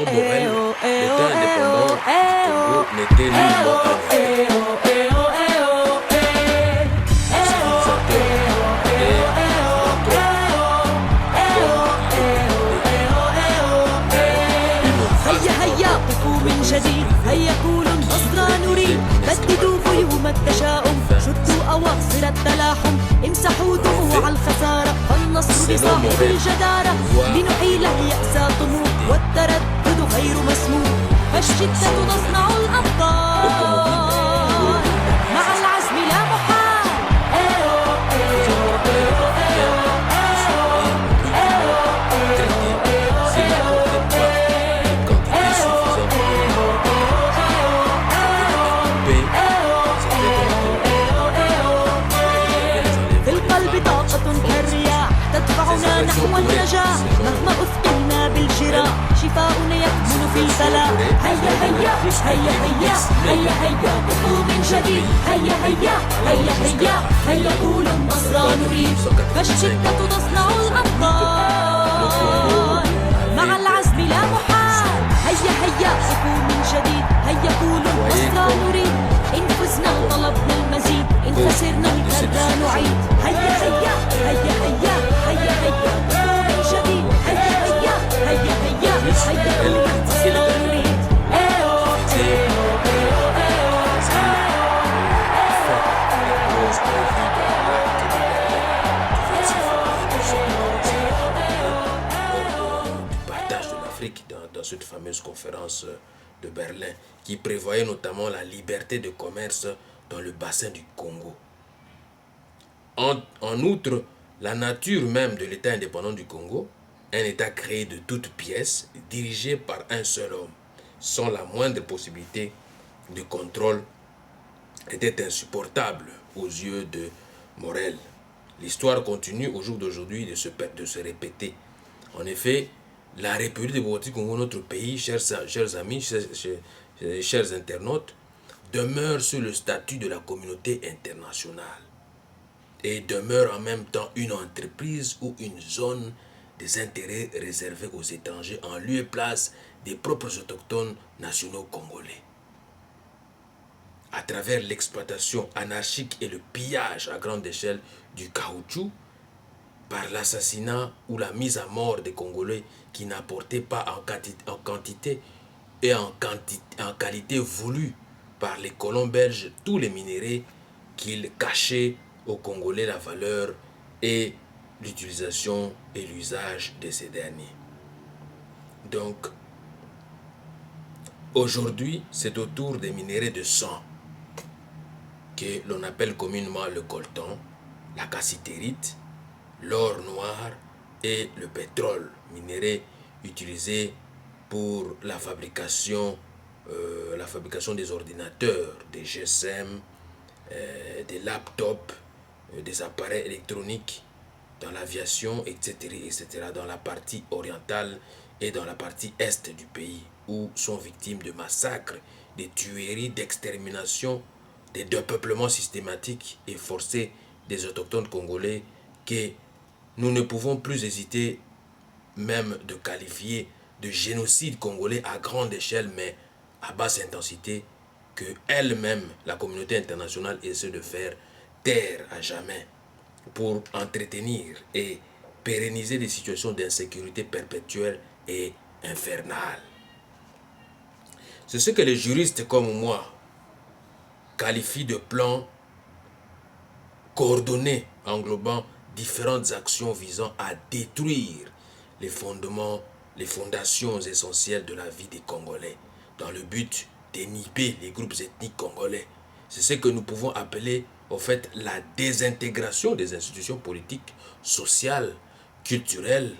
Selon Morel, l'État indépendant du Congo n'était nullement un État civilisateur et philanthrope, هيا هيا قفوا من جديد هيا قولوا النصر نريد بددوا غيوم التشاؤم شدوا أواصر التلاحم امسحوا دموع الخسارة فالنصر لصاحب الجدارة لنحيل اليأس طموح والتردد غير مسموح فالشدة تصنع الأبطال مع العزم لا محال تدفعنا نحو النجاح مهما أثقلنا بالجراح شفاؤنا يكمن في البلاء هيا هيا هيا هيا هيا هيا قفوا من جديد هيا هيا هيا هيا هيا قولوا النصر نريد فالشدة تصنع الأبطال مع العزم لا محال هيا هيا قفوا من جديد هيا قولوا النصر نريد إن فزنا طلبنا المزيد إن خسرنا الكرة نعيد هيا هيا هيا هيا هيا هيا قفوا من جديد هيا هيا هيا هيا هيا قولوا النصر نريد dans cette fameuse conférence de Berlin qui prévoyait notamment la liberté de commerce dans le bassin du Congo. En outre, la nature même de l'État indépendant du Congo, un État créé de toutes pièces, dirigé par un seul homme, sans la moindre possibilité de contrôle, était insupportable aux yeux de Morel. L'histoire continue au jour d'aujourd'hui de se répéter. En effet, la République démocratique du Congo, notre pays, chers amis, chers internautes, demeure sous le statut de la communauté internationale et demeure en même temps une entreprise ou une zone des intérêts réservés aux étrangers en lieu et place des propres autochtones nationaux congolais. À travers l'exploitation anarchique et le pillage à grande échelle du caoutchouc, par l'assassinat ou la mise à mort des Congolais qui n'apportaient pas en quantité et en qualité voulue par les colons belges tous les minéraux qu'ils cachaient aux Congolais la valeur et l'utilisation et l'usage de ces derniers. Donc, aujourd'hui, c'est autour des minéraux de sang que l'on appelle communément le coltan, la cassitérite, l'or noir et le pétrole minéré utilisé pour la fabrication des ordinateurs, des GSM, des laptops, des appareils électroniques dans l'aviation, etc., etc., dans la partie orientale et dans la partie est du pays, où sont victimes de massacres, de tueries, d'extermination, des dépeuplements systématiques et forcés des autochtones congolais que nous ne pouvons plus hésiter même de qualifier de génocide congolais à grande échelle, mais à basse intensité, que elle-même, la communauté internationale, essaie de faire taire à jamais pour entretenir et pérenniser des situations d'insécurité perpétuelle et infernale. C'est ce que les juristes comme moi qualifient de plan coordonné englobant différentes actions visant à détruire les fondements, les fondations essentielles de la vie des Congolais dans le but d'inhiber les groupes ethniques congolais. C'est ce que nous pouvons appeler au fait la désintégration des institutions politiques, sociales, culturelles,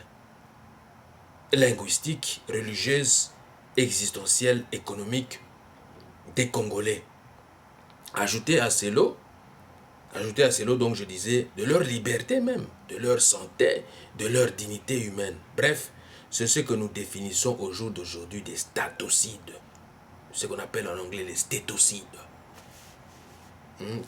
linguistiques, religieuses, existentielles, économiques des Congolais. Ajouter à ces lots, donc je disais, de leur liberté même, de leur santé, de leur dignité humaine. Bref, c'est ce que nous définissons au jour d'aujourd'hui des statocides, ce qu'on appelle en anglais les stétocides,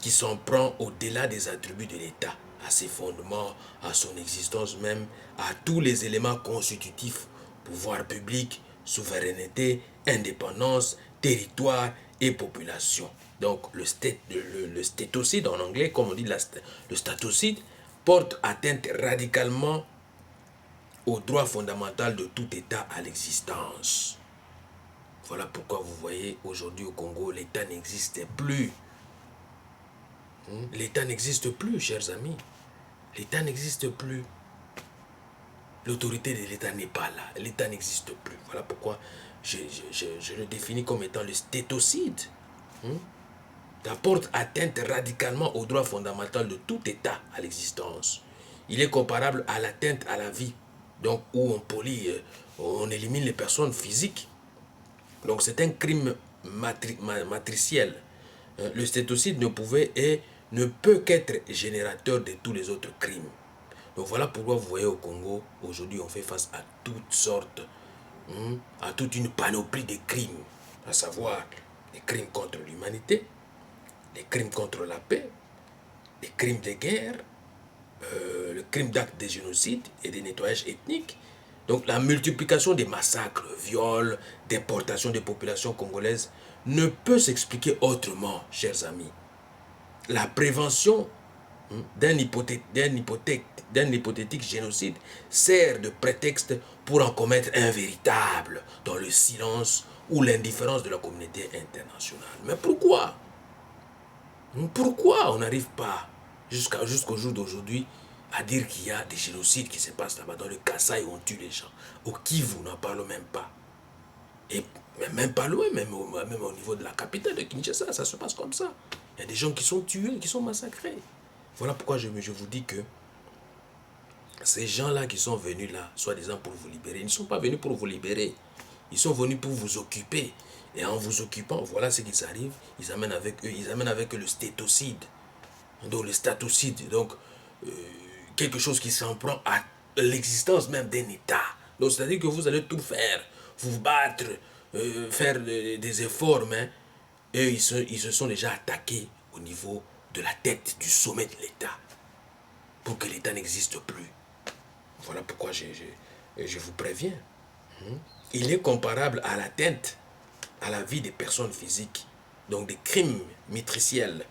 qui s'en prend au-delà des attributs de l'État, à ses fondements, à son existence même, à tous les éléments constitutifs, pouvoir public, souveraineté, indépendance, territoire et population. Donc le stétocide en anglais, comme on dit le statocide, porte atteinte radicalement au droit fondamental de tout État à l'existence. Voilà pourquoi vous voyez aujourd'hui au Congo, l'État n'existe plus. L'État n'existe plus, chers amis. L'État n'existe plus. L'autorité de l'État n'est pas là. L'État n'existe plus. Voilà pourquoi je le définis comme étant le stétocide. Ça porte atteinte radicalement au droit fondamental de tout État à l'existence. Il est comparable à l'atteinte à la vie. Donc, où on polie, on élimine les personnes physiques. Donc, c'est un crime matriciel. Le stétocide ne pouvait et ne peut qu'être générateur de tous les autres crimes. Donc voilà pourquoi vous voyez au Congo, aujourd'hui on fait face à toutes sortes, à toute une panoplie de crimes, à savoir les crimes contre l'humanité, les crimes contre la paix, les crimes de guerre, le crime d'actes de génocide et de nettoyage ethnique. Donc la multiplication des massacres, viols, déportations des populations congolaises ne peut s'expliquer autrement, chers amis. La prévention d'un hypothétique génocide sert de prétexte pour en commettre un véritable dans le silence ou l'indifférence de la communauté internationale. Mais pourquoi? Pourquoi on n'arrive pas jusqu'au jour d'aujourd'hui à dire qu'il y a des génocides qui se passent là-bas dans le Kasaï où on tue les gens? Au Kivu, on n'en parle même pas. Et même pas loin, même au niveau de la capitale de Kinshasa, ça se passe comme ça. Il y a des gens qui sont tués, qui sont massacrés. Voilà pourquoi je vous dis que ces gens-là qui sont venus là, soi-disant pour vous libérer, ils ne sont pas venus pour vous libérer. Ils sont venus pour vous occuper. Et en vous occupant, voilà ce qu'ils arrivent. Ils amènent avec eux le stétocide. Donc le statocide, donc quelque chose qui s'en prend à l'existence même d'un État. Donc c'est-à-dire que vous allez tout faire, vous battre, faire des efforts, mais eux, ils se sont déjà attaqués au niveau de la tête, du sommet de l'État, pour que l'État n'existe plus. Voilà pourquoi je vous préviens. Il est comparable à l'atteinte à la vie des personnes physiques, donc des crimes matriciels.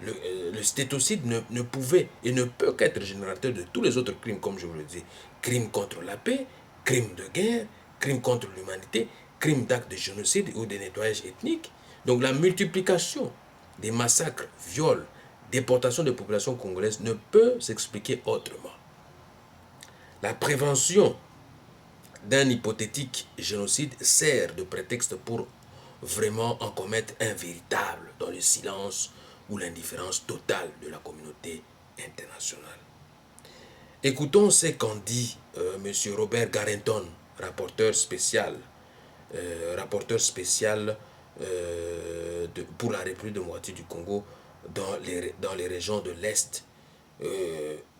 Le stétocide ne pouvait et ne peut qu'être générateur de tous les autres crimes, comme je vous le dis. Crimes contre la paix, crimes de guerre, crimes contre l'humanité, crimes d'actes de génocide ou de nettoyage ethnique. Donc la multiplication des massacres, viols, déportation des populations congolaises ne peut s'expliquer autrement. La prévention d'un hypothétique génocide sert de prétexte pour vraiment en commettre un véritable dans le silence ou l'indifférence totale de la communauté internationale. Écoutons ce qu'en dit M. Robert Garreton, rapporteur spécial pour la République démocratique du Congo dans les régions de l'Est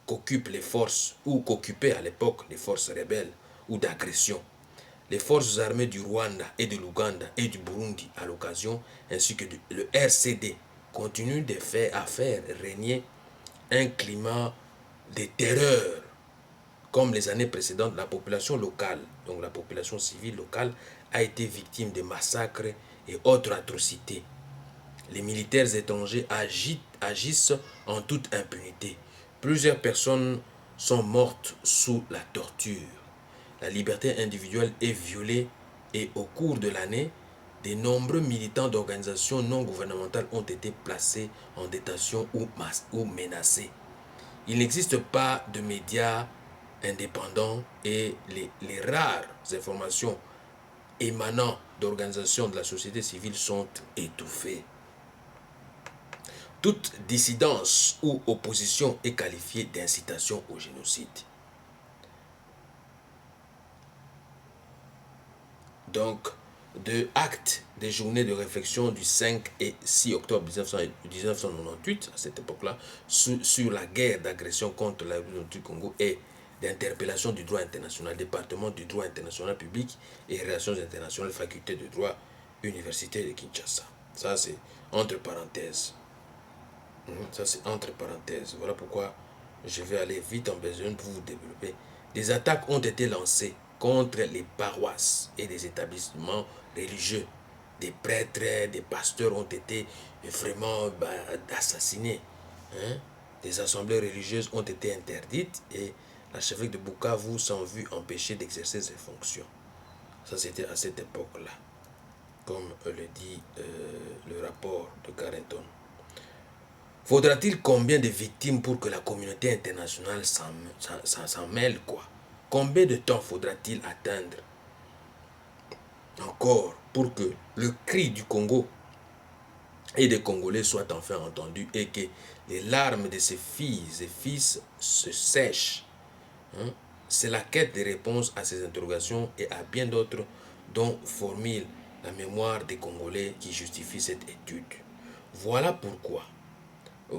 qu'occupent les forces, ou qu'occupaient à l'époque les forces rebelles ou d'agression. Les forces armées du Rwanda et de l'Ouganda et du Burundi à l'occasion, ainsi que le RCD, continuent à faire régner un climat de terreur. Comme les années précédentes, la population locale, donc la population civile locale, a été victime de massacres et autres atrocités. Les militaires étrangers agissent en toute impunité. Plusieurs personnes sont mortes sous la torture. La liberté individuelle est violée et au cours de l'année, de nombreux militants d'organisations non gouvernementales ont été placés en détention ou menacés. Il n'existe pas de médias indépendants et les rares informations émanant d'organisations de la société civile sont étouffées. Toute dissidence ou opposition est qualifiée d'incitation au génocide. Donc, de actes des journées de réflexion du 5 et 6 octobre 1998, à cette époque-là, sur la guerre d'agression contre la République du Congo et d'interpellation du droit international, département du droit international public et relations internationales, faculté de droit, université de Kinshasa. Ça, c'est entre parenthèses. Ça, c'est entre parenthèses. Voilà pourquoi je vais aller vite en besoin pour vous développer. Des attaques ont été lancées contre les paroisses et des établissements religieux. Des prêtres, des pasteurs ont été vraiment assassinés. Hein? Des assemblées religieuses ont été interdites et l'archevêque de Bukavu s'en vu empêché d'exercer ses fonctions. Ça, c'était à cette époque-là, comme le dit le rapport de Carrington. Faudra-t-il combien de victimes pour que la communauté internationale s'en mêle, quoi? Combien de temps faudra-t-il atteindre encore pour que le cri du Congo et des Congolais soit enfin entendu et que les larmes de ses filles et fils se sèchent? Hein? C'est la quête des réponses à ces interrogations et à bien d'autres dont formule la mémoire des Congolais qui justifie cette étude. Voilà pourquoi.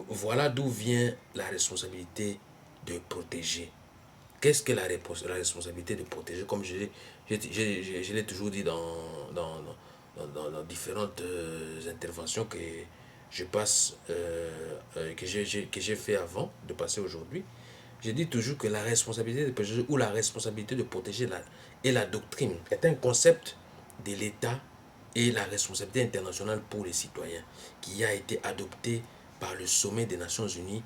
Voilà d'où vient la responsabilité de protéger. Qu'est-ce que la responsabilité de protéger? Comme je l'ai toujours dit dans différentes interventions que je passe, que j'ai fait avant de passer aujourd'hui. Je dis toujours que la responsabilité de protéger ou la responsabilité de protéger et la doctrine est un concept de l'État et la responsabilité internationale pour les citoyens qui a été adopté par le sommet des Nations Unies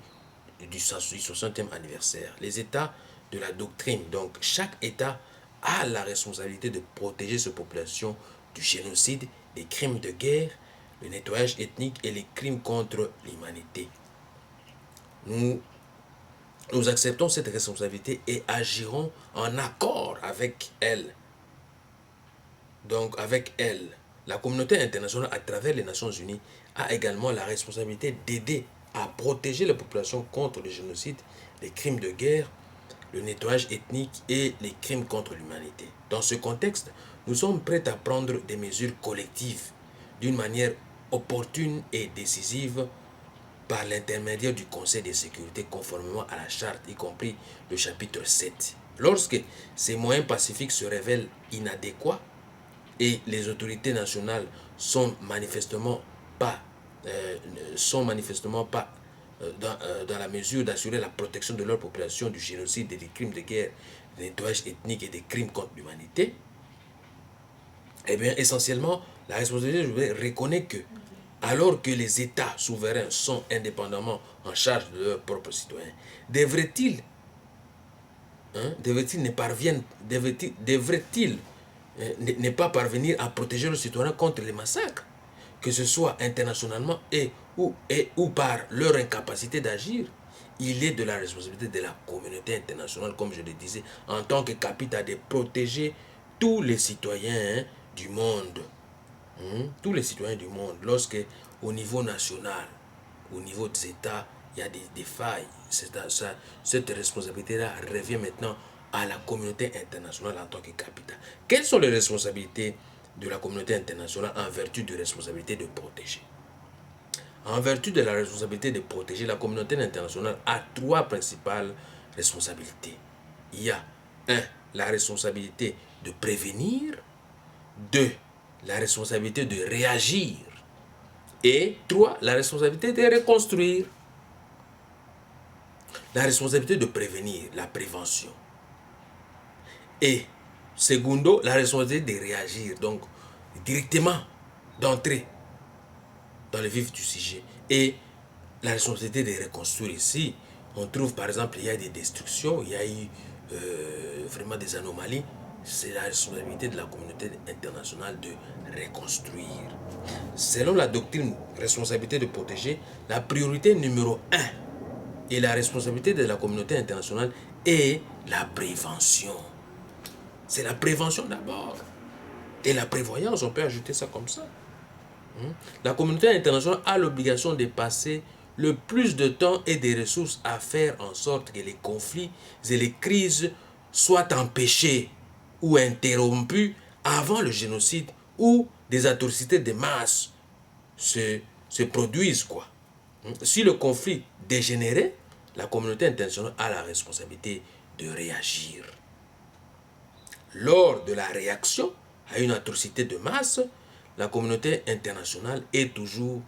du 60e anniversaire. Les États de la doctrine, donc chaque État a la responsabilité de protéger ses populations du génocide, des crimes de guerre, le nettoyage ethnique et les crimes contre l'humanité. Nous acceptons cette responsabilité et agirons en accord avec elle. Donc avec elle, la communauté internationale à travers les Nations Unies a également la responsabilité d'aider à protéger les populations contre le génocide, les crimes de guerre, le nettoyage ethnique et les crimes contre l'humanité. Dans ce contexte, nous sommes prêts à prendre des mesures collectives d'une manière opportune et décisive par l'intermédiaire du Conseil de sécurité conformément à la charte, y compris le chapitre 7. Lorsque ces moyens pacifiques se révèlent inadéquats et les autorités nationales sont manifestement pas dans la mesure d'assurer la protection de leur population du génocide et des crimes de guerre, des nettoyages ethniques et des crimes contre l'humanité, eh bien, essentiellement, la responsabilité reconnaît que, alors que les États souverains sont indépendamment en charge de leurs propres citoyens, devraient-ils ne pas parvenir à protéger leurs citoyens contre les massacres, que ce soit internationalement ou par leur incapacité d'agir? Il est de la responsabilité de la communauté internationale, comme je le disais, en tant que capitale, de protéger tous les citoyens du monde. Tous les citoyens du monde. Lorsque, au niveau national, au niveau des États, il y a des failles, cette responsabilité-là revient maintenant à la communauté internationale en tant que capitale. Quelles sont les responsabilités de la communauté internationale en vertu de la responsabilité de protéger? En vertu de la responsabilité de protéger, la communauté internationale a trois principales responsabilités. Il y a 1. La responsabilité de prévenir. 2. La responsabilité de réagir. Et 3. La responsabilité de reconstruire. La responsabilité de prévenir, la prévention. Et secondo, la responsabilité de réagir, donc directement, d'entrer dans le vif du sujet. Et la responsabilité de reconstruire. Ici, on trouve par exemple, il y a des destructions, il y a eu vraiment des anomalies. C'est la responsabilité de la communauté internationale de reconstruire. Selon la doctrine responsabilité de protéger, la priorité numéro 1 et la responsabilité de la communauté internationale est la prévention. C'est la prévention d'abord. Et la prévoyance, on peut ajouter ça comme ça. La communauté internationale a l'obligation de passer le plus de temps et des ressources à faire en sorte que les conflits et les crises soient empêchés ou interrompus avant le génocide ou des atrocités de masse se produisent, quoi. Si le conflit dégénérait, la communauté internationale a la responsabilité de réagir. Lors de la réaction à une atrocité de masse, la communauté internationale est toujours,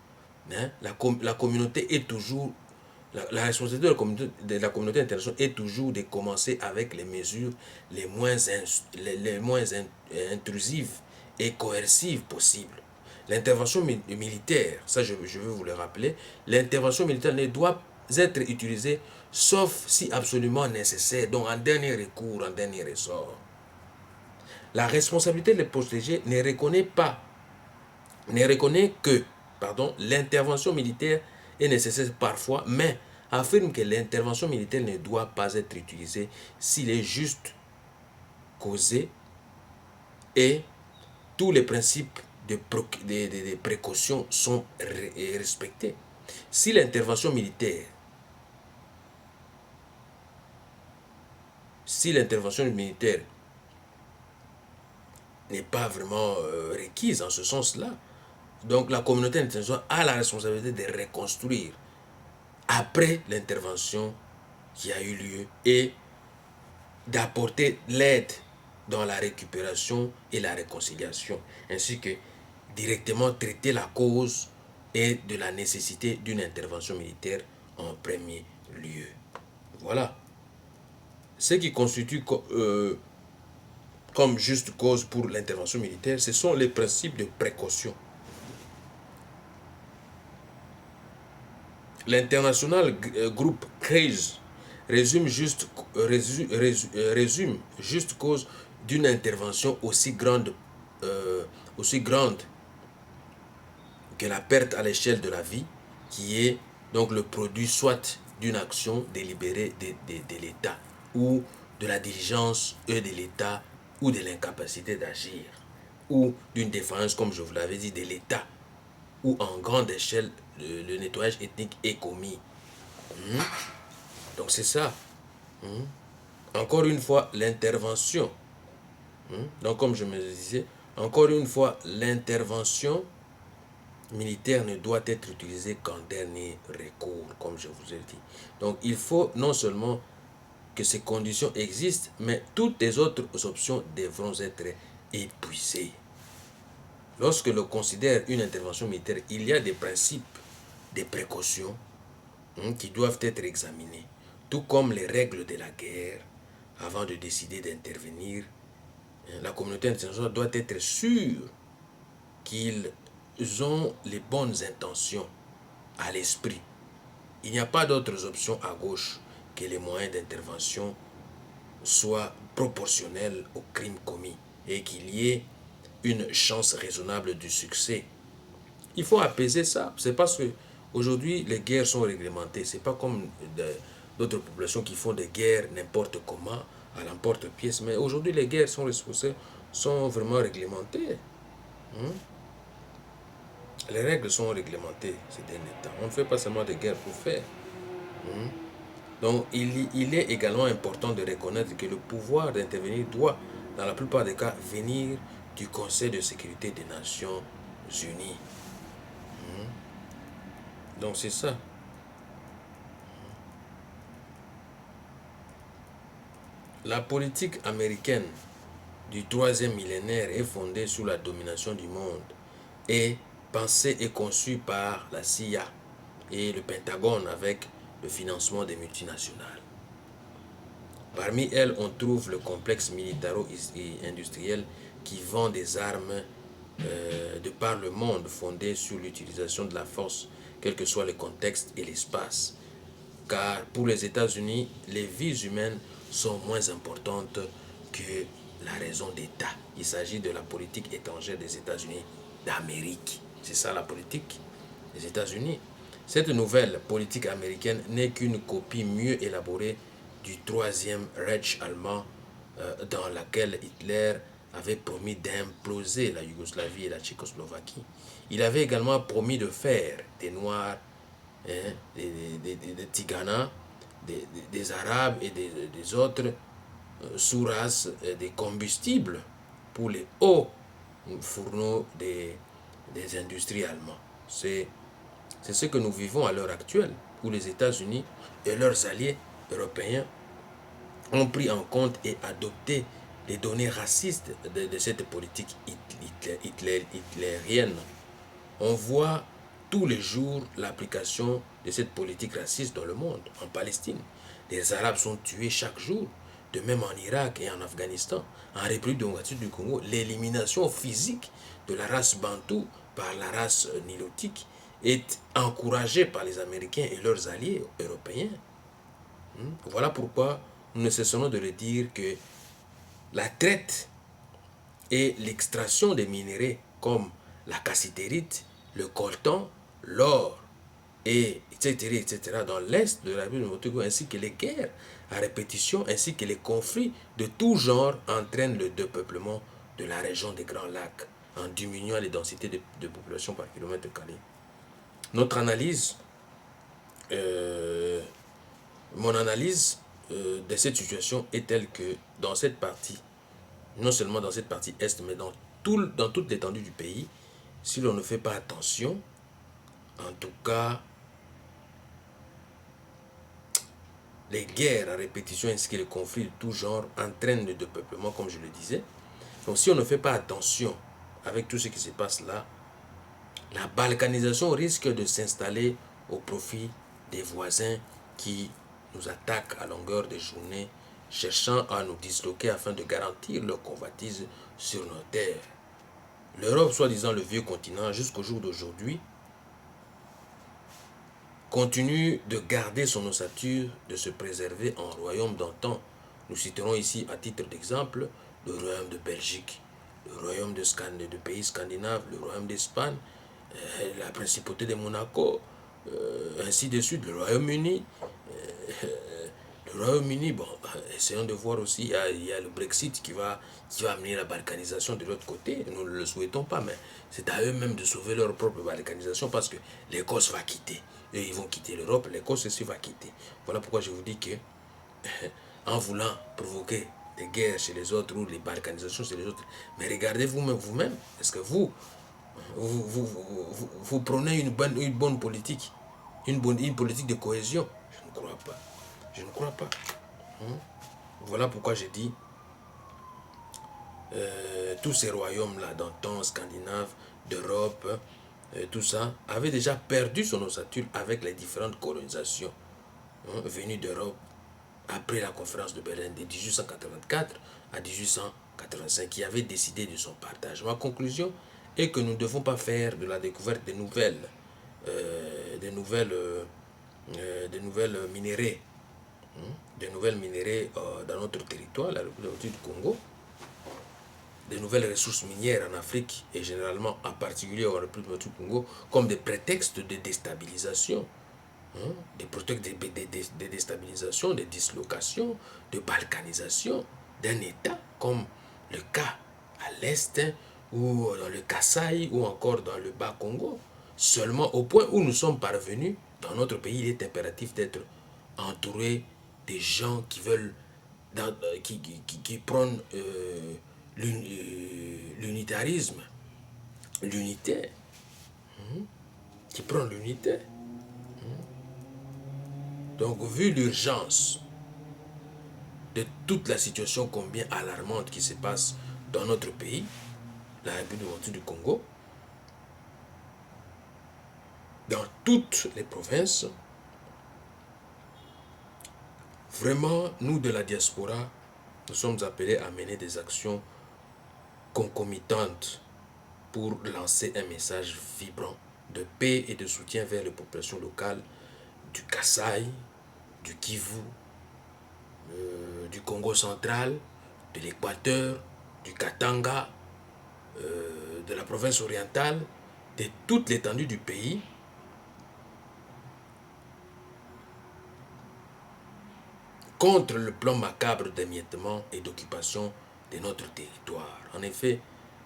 la communauté est toujours La responsabilité de la communauté internationale est toujours de commencer avec les mesures les moins intrusives et coercives possibles. L'intervention militaire, ça je veux vous le rappeler, l'intervention militaire ne doit être utilisée sauf si absolument nécessaire, donc en dernier recours, en dernier ressort. La responsabilité de les protéger ne reconnaît que, l'intervention militaire est nécessaire parfois, mais affirme que l'intervention militaire ne doit pas être utilisée s'il est juste causé et tous les principes de précaution sont respectés. Si l'intervention militaire n'est pas vraiment requise en ce sens-là, donc la communauté internationale a la responsabilité de reconstruire après l'intervention qui a eu lieu et d'apporter l'aide dans la récupération et la réconciliation, ainsi que directement traiter la cause et de la nécessité d'une intervention militaire en premier lieu. Voilà. Ce qui constitue comme juste cause pour l'intervention militaire, ce sont les principes de précaution. L'international group CRIS résume juste cause d'une intervention aussi grande que la perte à l'échelle de la vie, qui est donc le produit soit d'une action délibérée de l'État ou de la diligence de l'État ou de l'incapacité d'agir ou d'une défaillance, comme je vous l'avais dit, de l'État où en grande échelle le nettoyage ethnique est commis. Donc c'est ça. Encore une fois, l'intervention. Donc comme je me disais, encore une fois, l'intervention militaire ne doit être utilisée qu'en dernier recours, comme je vous ai dit. Donc il faut non seulement que ces conditions existent, mais toutes les autres options devront être épuisées. Lorsque l'on considère une intervention militaire, il y a des principes, des précautions qui doivent être examinés, tout comme les règles de la guerre. Avant de décider d'intervenir, la communauté internationale doit être sûre qu'ils ont les bonnes intentions à l'esprit. Il n'y a pas d'autres options à gauche que les moyens d'intervention soient proportionnels aux crimes commis et qu'il y ait une chance raisonnable du succès. Il faut apaiser ça. C'est parce que aujourd'hui les guerres sont réglementées. C'est pas comme d'autres populations qui font des guerres n'importe comment, à l'emporte-pièce. Mais aujourd'hui les guerres sont vraiment réglementées. Les règles sont réglementées ces derniers temps. On ne fait pas seulement des guerres pour faire. Donc il est également important de reconnaître que le pouvoir d'intervenir doit, dans la plupart des cas, venir du Conseil de sécurité des Nations Unies. Donc c'est ça. La politique américaine du troisième millénaire est fondée sur la domination du monde et pensée et conçue par la CIA et le Pentagone avec le financement des multinationales. Parmi elles, on trouve le complexe militaro-industriel qui vend des armes de par le monde fondé sur l'utilisation de la force, quel que soit le contexte et l'espace. Car pour les États-Unis, les vies humaines sont moins importantes que la raison d'État. Il s'agit de la politique étrangère des États-Unis d'Amérique. C'est ça la politique des États-Unis. Cette nouvelle politique américaine n'est qu'une copie mieux élaborée du troisième Reich allemand dans laquelle Hitler avait promis d'imploser la Yougoslavie et la Tchécoslovaquie. Il avait également promis de faire des Noirs, des Tiganas, des Arabes et des autres sous-races des combustibles pour les hauts fourneaux des industries allemandes. C'est ce que nous vivons à l'heure actuelle, où les États-Unis et leurs alliés européens ont pris en compte et adopté les données racistes de cette politique hitlérienne. On voit tous les jours l'application de cette politique raciste dans le monde, en Palestine. Les Arabes sont tués chaque jour, de même en Irak et en Afghanistan. En République démocratique du Congo, l'élimination physique de la race bantoue par la race nilotique est encouragée par les Américains et leurs alliés européens. Voilà pourquoi nous ne cessons de le dire que la traite et l'extraction des minéraux comme la cassitérite, le coltan, l'or, et etc., dans l'est de la République du Congo, ainsi que les guerres à répétition, ainsi que les conflits de tout genre entraînent le dépeuplement de la région des Grands Lacs en diminuant les densités de population par kilomètre carré. Notre analyse, mon analyse de cette situation est telle que dans cette partie, non seulement dans cette partie est, mais dans toute l'étendue du pays, si l'on ne fait pas attention, en tout cas, les guerres à répétition ainsi que les conflits de tout genre entraînent le dépeuplement, comme je le disais. Donc si on ne fait pas attention avec tout ce qui se passe là, la balkanisation risque de s'installer au profit des voisins qui nous attaquent à longueur de journée, cherchant à nous disloquer afin de garantir leur convoitise sur nos terres. L'Europe, soi-disant le vieux continent, jusqu'au jour d'aujourd'hui, continue de garder son ossature, de se préserver en royaume d'antan. Nous citerons ici, à titre d'exemple, le royaume de Belgique, le royaume de pays scandinaves, le royaume d'Espagne, la principauté de Monaco, ainsi de suite, le Royaume-Uni. Le Royaume-Uni, bon, essayons de voir aussi, il y a le Brexit qui va amener la balkanisation de l'autre côté. Nous ne le souhaitons pas, mais c'est à eux-mêmes de sauver leur propre balkanisation parce que l'Écosse va quitter. Eux, ils vont quitter l'Europe, l'Écosse aussi va quitter. Voilà pourquoi je vous dis que, en voulant provoquer des guerres chez les autres ou les balkanisations chez les autres, mais regardez vous-même, est-ce que vous prenez une bonne politique, une politique de cohésion? Je ne crois pas. Je ne crois pas. Voilà pourquoi j'ai dit tous ces royaumes-là, d'antan, scandinaves, d'Europe, tout ça, avaient déjà perdu son ossature avec les différentes colonisations venues d'Europe après la conférence de Berlin de 1884 à 1885, qui avait décidé de son partage. Ma conclusion est que nous ne devons pas faire de la découverte de nouvelles minéraux dans notre territoire, la République du Congo, de nouvelles ressources minières en Afrique et généralement en particulier en République du Congo comme des prétextes de déstabilisation, des prétextes de déstabilisation, de dislocation, de balkanisation d'un État comme le cas à l'Est ou dans le Kasaï ou encore dans le Bas-Congo. Seulement au point où nous sommes parvenus, dans notre pays, il est impératif d'être entouré des gens qui veulent, qui prônent l'unitarisme, l'unité, qui prônent l'unité. Donc, vu l'urgence de toute la situation combien alarmante qui se passe dans notre pays, la République démocratique du Congo, dans toutes les provinces, vraiment, nous de la diaspora, nous sommes appelés à mener des actions concomitantes pour lancer un message vibrant de paix et de soutien vers les populations locales du Kasaï, du Kivu, du Congo central, de l'Équateur, du Katanga, de la province orientale, de toute l'étendue du pays, contre le plan macabre d'émiettement et d'occupation de notre territoire. En effet,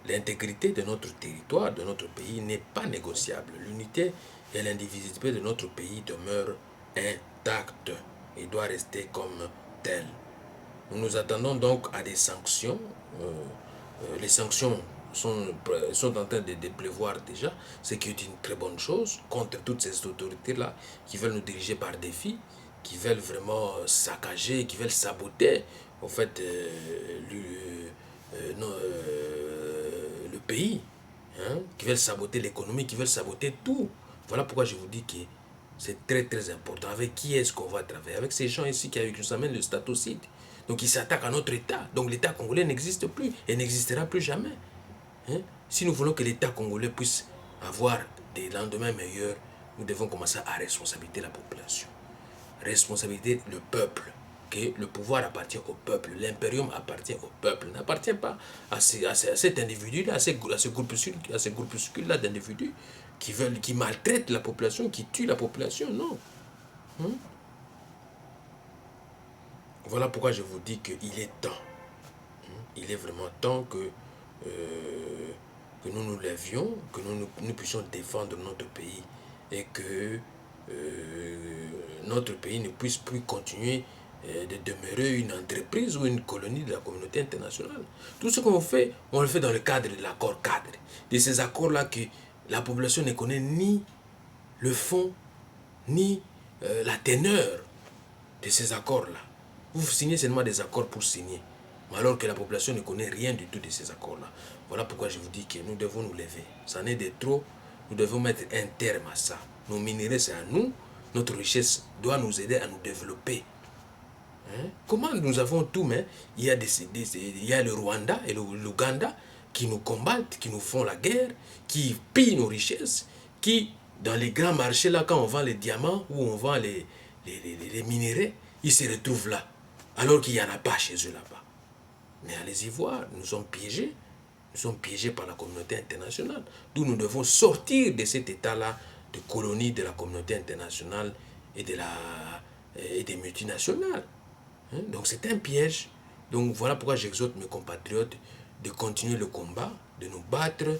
l'intégrité de notre territoire, de notre pays, n'est pas négociable. L'unité et l'indivisibilité de notre pays demeurent intactes et doivent rester comme telles. Nous nous attendons donc à des sanctions. Les sanctions sont en train de prévoir déjà, ce qui est une très bonne chose, contre toutes ces autorités-là qui veulent nous diriger par défi, qui veulent vraiment saccager, qui veulent saboter en fait le pays, qui veulent saboter l'économie, qui veulent saboter tout. Voilà pourquoi je vous dis que C'est très très important. Avec qui est-ce qu'on va travailler? Avec ces gens ici qui nous amènent le statocide. Donc ils s'attaquent à notre État. Donc l'État congolais n'existe plus et n'existera plus jamais. Hein? Si nous voulons que l'État congolais puisse avoir des lendemains meilleurs, nous devons commencer à responsabiliser la population. Responsabiliser le peuple. Que le pouvoir appartient au peuple. L'impérium appartient au peuple. N'appartient pas à cet individu-là, à ces groupuscules-là d'individus qui maltraitent la population, qui tuent la population. Non. Hein? Voilà pourquoi je vous dis qu'il est temps. Il est vraiment temps que nous nous levions, que nous puissions défendre notre pays et que notre pays ne puisse plus continuer de demeurer une entreprise ou une colonie de la communauté internationale. Tout ce qu'on fait, on le fait dans le cadre de l'accord cadre. De ces accords-là que la population ne connaît ni le fond, ni la teneur de ces accords-là. Vous signez seulement des accords pour signer, alors que la population ne connaît rien du tout de ces accords-là. Voilà pourquoi je vous dis que nous devons nous lever. Ça n'est de trop, nous devons mettre un terme à ça. Nos minéraux, c'est à nous. Notre richesse doit nous aider à nous développer. Hein? Comment nous avons tout, mais il y a le Rwanda et l'Ouganda qui nous combattent, qui nous font la guerre, qui pillent nos richesses, qui, dans les grands marchés, là, quand on vend les diamants ou on vend les minéraux, ils se retrouvent là, alors qu'il n'y en a pas chez eux là-bas. Mais allez-y voir, nous sommes piégés. Nous sommes piégés par la communauté internationale. D'où nous devons sortir de cet état-là de colonie de la communauté internationale et des multinationales. Hein? Donc c'est un piège. Donc voilà pourquoi j'exhorte mes compatriotes de continuer le combat, de nous battre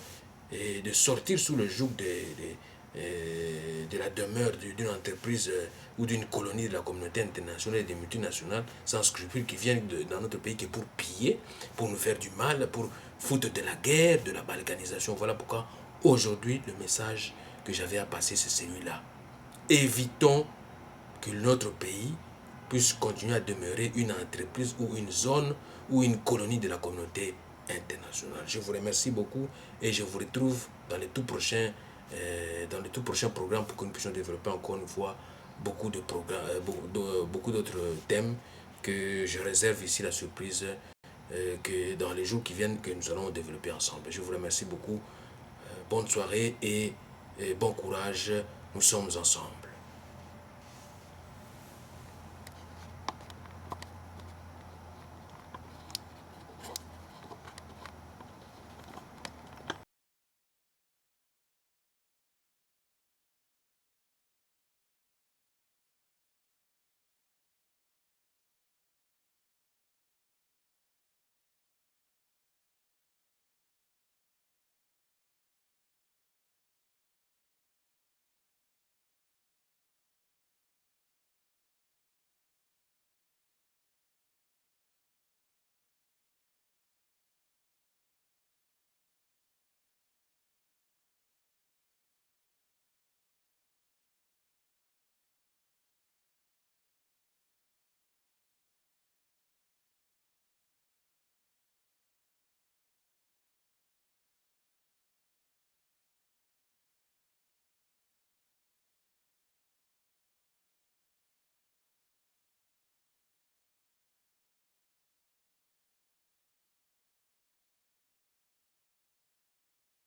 et de sortir sous le joug de la demeure d'une entreprise ou d'une colonie de la communauté internationale et des multinationales sans scrupules qui viennent dans notre pays que pour piller, pour nous faire du mal, pour foutre de la guerre, de la balkanisation. Voilà pourquoi aujourd'hui le message que j'avais à passer c'est celui-là. Évitons que notre pays puisse continuer à demeurer une entreprise ou une zone ou une colonie de la communauté internationale. Je vous remercie beaucoup et je vous retrouve dans les tout prochains programmes pour que nous puissions développer encore une fois beaucoup d'autres thèmes que je réserve ici la surprise que dans les jours qui viennent que nous allons développer ensemble. Je vous remercie beaucoup. Bonne soirée et bon courage. Nous sommes ensemble.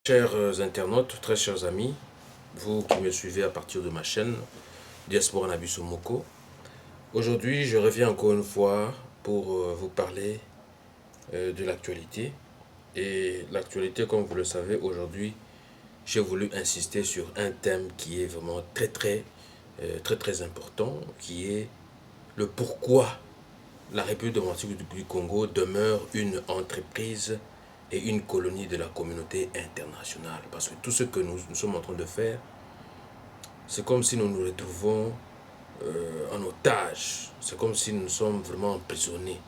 Chers internautes, très chers amis, vous qui me suivez à partir de ma chaîne Diaspora Nabiso Moko, aujourd'hui je reviens encore une fois pour vous parler de l'actualité. Et l'actualité, comme vous le savez, aujourd'hui j'ai voulu insister sur un thème qui est vraiment très important, qui est le pourquoi la République démocratique du Congo demeure une entreprise et une colonie de la communauté internationale. Parce que tout ce que nous sommes en train de faire, c'est comme si nous nous retrouvons en otage. C'est comme si nous sommes vraiment emprisonnés.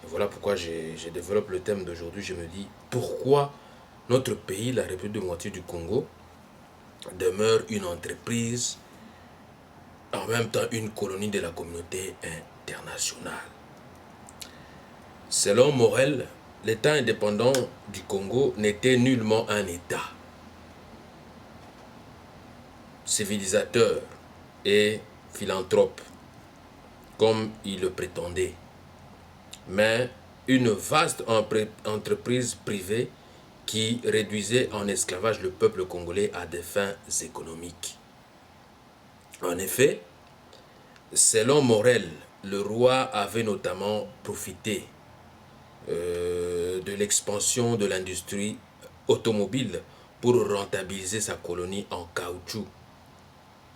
Et voilà pourquoi je développe le thème d'aujourd'hui. Je me dis, pourquoi notre pays, la République démocratique du Congo, demeure une entreprise, en même temps une colonie de la communauté internationale. Selon Morel, l'État indépendant du Congo n'était nullement un État civilisateur, et philanthrope, comme il le prétendait, mais une vaste entreprise privée qui réduisait en esclavage le peuple congolais à des fins économiques. En effet, selon Morel, le roi avait notamment profité de l'expansion de l'industrie automobile pour rentabiliser sa colonie en caoutchouc,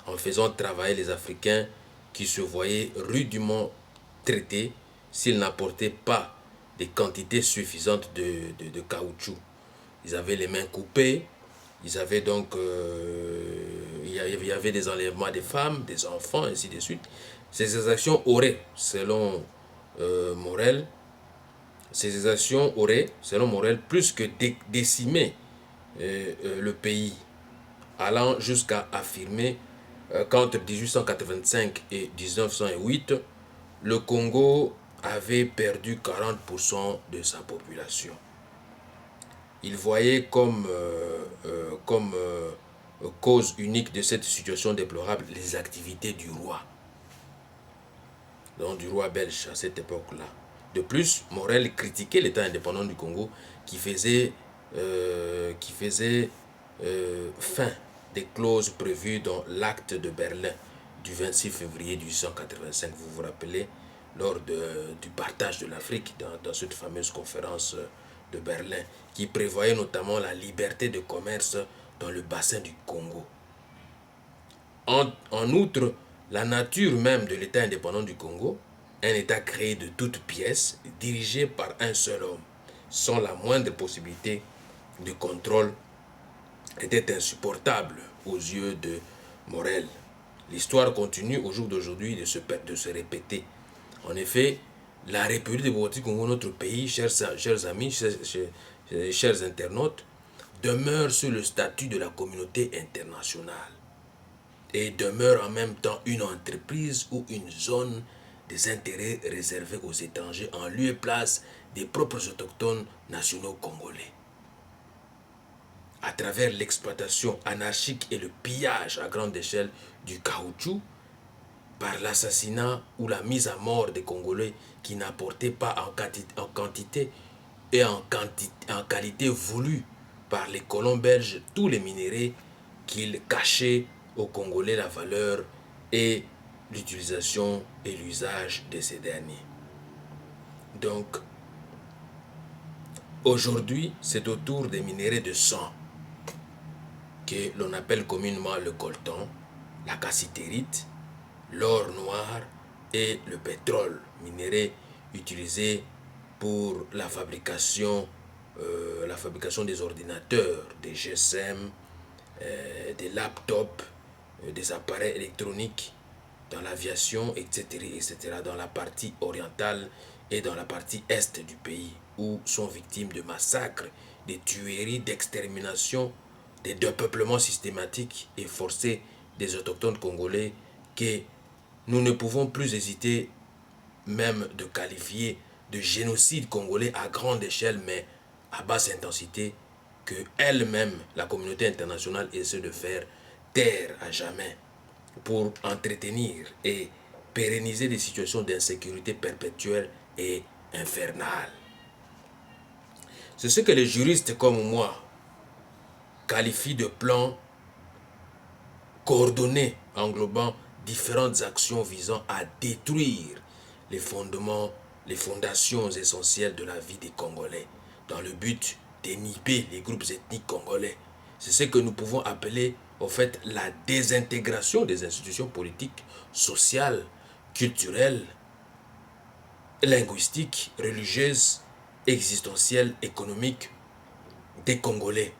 en faisant travailler les Africains qui se voyaient rudement traités s'ils n'apportaient pas des quantités suffisantes de caoutchouc. Ils avaient les mains coupées, ils avaient donc, il y avait des enlèvements des femmes, des enfants, ainsi de suite. Ces exactions auraient, selon Morel, ces actions auraient, selon Morel, plus que décimé le pays, allant jusqu'à affirmer qu'entre 1885 et 1908, le Congo avait perdu 40% de sa population. Il voyait comme cause unique de cette situation déplorable les activités du roi, donc du roi belge à cette époque-là. De plus, Morel critiquait l'État indépendant du Congo qui faisait fin des clauses prévues dans l'acte de Berlin du 26 février 1885. Vous vous rappelez, lors du partage de l'Afrique dans cette fameuse conférence de Berlin, qui prévoyait notamment la liberté de commerce dans le bassin du Congo. En outre, la nature même de l'État indépendant du Congo, un État créé de toutes pièces, dirigé par un seul homme, sans la moindre possibilité de contrôle, était insupportable aux yeux de Morel. L'histoire continue au jour d'aujourd'hui de se répéter. En effet, la République démocratique du Congo, notre pays, chers amis, chers internautes, demeure sous le statut de la communauté internationale et demeure en même temps une entreprise ou une zone des intérêts réservés aux étrangers en lieu et place des propres autochtones nationaux congolais. À travers l'exploitation anarchique et le pillage à grande échelle du caoutchouc, par l'assassinat ou la mise à mort des Congolais qui n'apportaient pas en quantité et en qualité voulue par les colons belges tous les minéraux qu'ils cachaient aux Congolais la valeur et l'utilisation et l'usage de ces derniers. Donc, aujourd'hui, c'est autour des minéraux de sang que l'on appelle communément le coltan, la cassitérite, l'or noir et le pétrole, minéraux utilisés pour la fabrication des ordinateurs, des GSM, des laptops, des appareils électroniques, dans l'aviation, etc., dans la partie orientale et dans la partie est du pays, où sont victimes de massacres, de tueries, d'extermination, de dépeuplements systématiques et forcés des autochtones congolais que nous ne pouvons plus hésiter même de qualifier de génocide congolais à grande échelle, mais à basse intensité, que elle-même, la communauté internationale, essaie de faire taire à jamais pour entretenir et pérenniser des situations d'insécurité perpétuelle et infernale. C'est ce que les juristes comme moi qualifient de plan coordonné englobant différentes actions visant à détruire les fondements, les fondations essentielles de la vie des Congolais dans le but d'inhiber les groupes ethniques congolais. C'est ce que nous pouvons appeler au fait la désintégration des institutions politiques, sociales, culturelles, linguistiques, religieuses, existentielles, économiques des Congolais.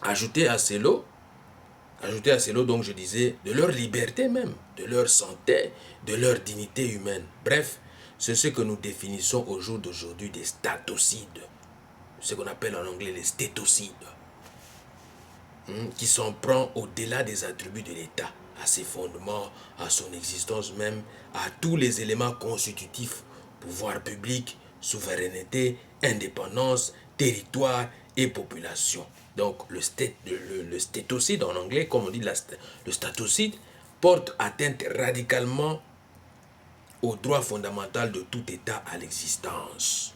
Ajouter à cela, donc je disais, de leur liberté même, de leur santé, de leur dignité humaine. Bref, c'est ce que nous définissons au jour d'aujourd'hui des statocides, ce qu'on appelle en anglais les stétocides, qui s'en prend au-delà des attributs de l'État, à ses fondements, à son existence même, à tous les éléments constitutifs, pouvoir public, souveraineté, indépendance, territoire et population. Donc le stétocide en anglais, comme on dit le statocide, porte atteinte radicalement au droit fondamental de tout État à l'existence.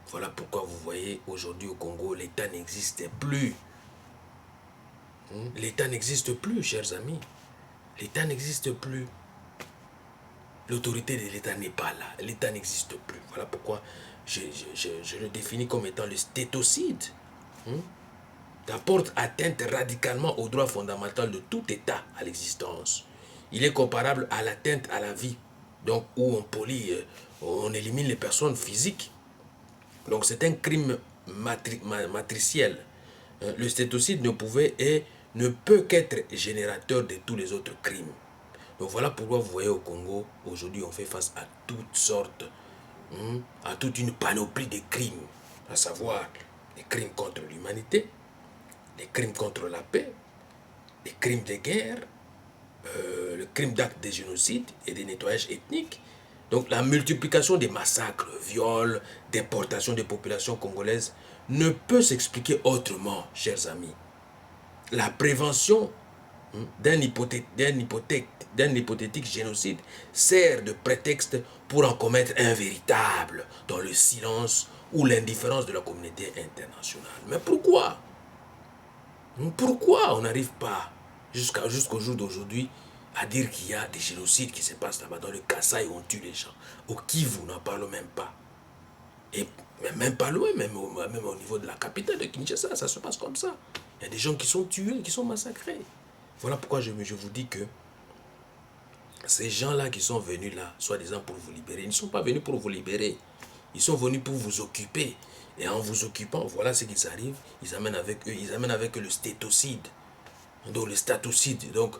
Voilà pourquoi vous voyez aujourd'hui au Congo, l'État n'existe plus. L'État n'existe plus, chers amis. L'État n'existe plus. L'autorité de l'État n'est pas là. L'État n'existe plus. Voilà pourquoi je le définis comme étant le stétocide. Ça porte atteinte radicalement au droit fondamental de tout État à l'existence. Il est comparable à l'atteinte à la vie, donc où on polie, on élimine les personnes physiques. Donc c'est un crime matriciel. Le stétocide ne pouvait et ne peut qu'être générateur de tous les autres crimes. Donc voilà pourquoi vous voyez au Congo, aujourd'hui on fait face à toutes sortes, à toute une panoplie de crimes, à savoir les crimes contre l'humanité, les crimes contre la paix, les crimes de guerre, le crime d'actes de génocide et de nettoyage ethnique. Donc la multiplication des massacres, viols, déportations des populations congolaises ne peut s'expliquer autrement, chers amis. La prévention d'un hypothétique génocide sert de prétexte pour en commettre un véritable dans le silence ou l'indifférence de la communauté internationale. Mais pourquoi? Pourquoi on n'arrive pas jusqu'au jour d'aujourd'hui à dire qu'il y a des génocides qui se passent là-bas? Dans le Kasaï, on tue les gens. Au Kivu, on n'en parle même pas. Et même pas loin, même au niveau de la capitale de Kinshasa, ça se passe comme ça. Il y a des gens qui sont tués, qui sont massacrés. Voilà pourquoi je vous dis que ces gens-là qui sont venus là, soi-disant pour vous libérer, ils ne sont pas venus pour vous libérer. Ils sont venus pour vous occuper. Et en vous occupant, voilà ce qu'ils arrivent. Ils amènent avec eux le stétocide. Donc le statocide. Donc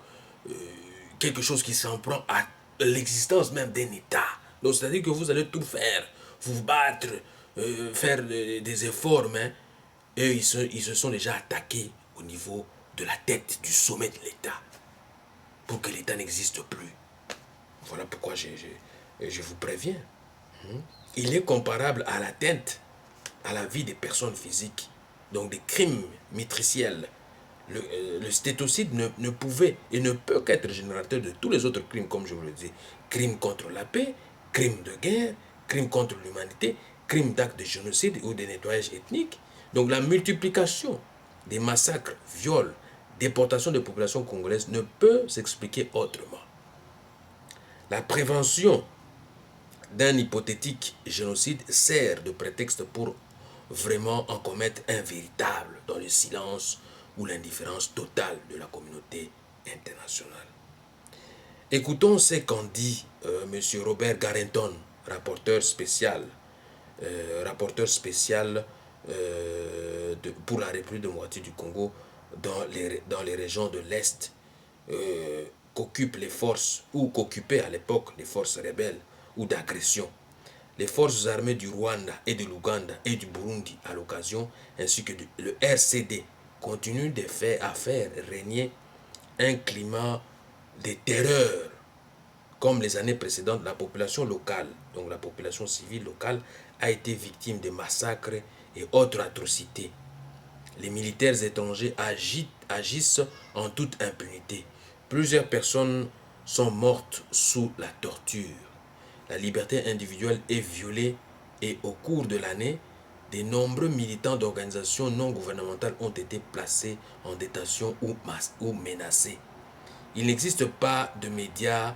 quelque chose qui s'en prend à l'existence même d'un État. Donc c'est-à-dire que vous allez tout faire. Vous battre, faire des efforts, mais eux, ils se sont déjà attaqués au niveau de la tête, du sommet de l'État. Pour que l'État n'existe plus. Voilà pourquoi je vous préviens. Il est comparable à l'atteinte à la vie des personnes physiques. Donc des crimes matriciels. Le stétocide ne pouvait et ne peut qu'être générateur de tous les autres crimes, comme je vous le dis. Crimes contre la paix, crimes de guerre, crimes contre l'humanité, crimes d'actes de génocide ou de nettoyage ethnique. Donc la multiplication des massacres, viols, déportation des populations congolaises ne peut s'expliquer autrement. La prévention d'un hypothétique génocide sert de prétexte pour vraiment en commettre un véritable dans le silence ou l'indifférence totale de la communauté internationale. Écoutons ce qu'en dit M. Robert Garreton, rapporteur spécial pour la République démocratique du Congo dans les régions de l'Est qu'occupent les forces, ou qu'occupaient à l'époque les forces rebelles ou d'agression. Les forces armées du Rwanda et de l'Ouganda et du Burundi à l'occasion, ainsi que le RCD, continuent à faire régner un climat de terreur. Comme les années précédentes, la population locale, donc la population civile locale, a été victime de massacres et autres atrocités. Les militaires étrangers agissent en toute impunité. Plusieurs personnes sont mortes sous la torture. La liberté individuelle est violée et au cours de l'année, de nombreux militants d'organisations non gouvernementales ont été placés en détention ou menacés. Il n'existe pas de médias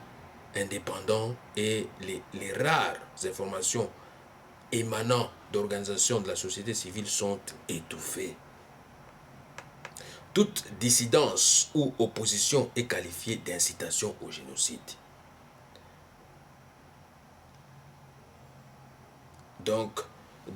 indépendants et les rares informations émanant d'organisations de la société civile sont étouffées. Toute dissidence ou opposition est qualifiée d'incitation au génocide. Donc,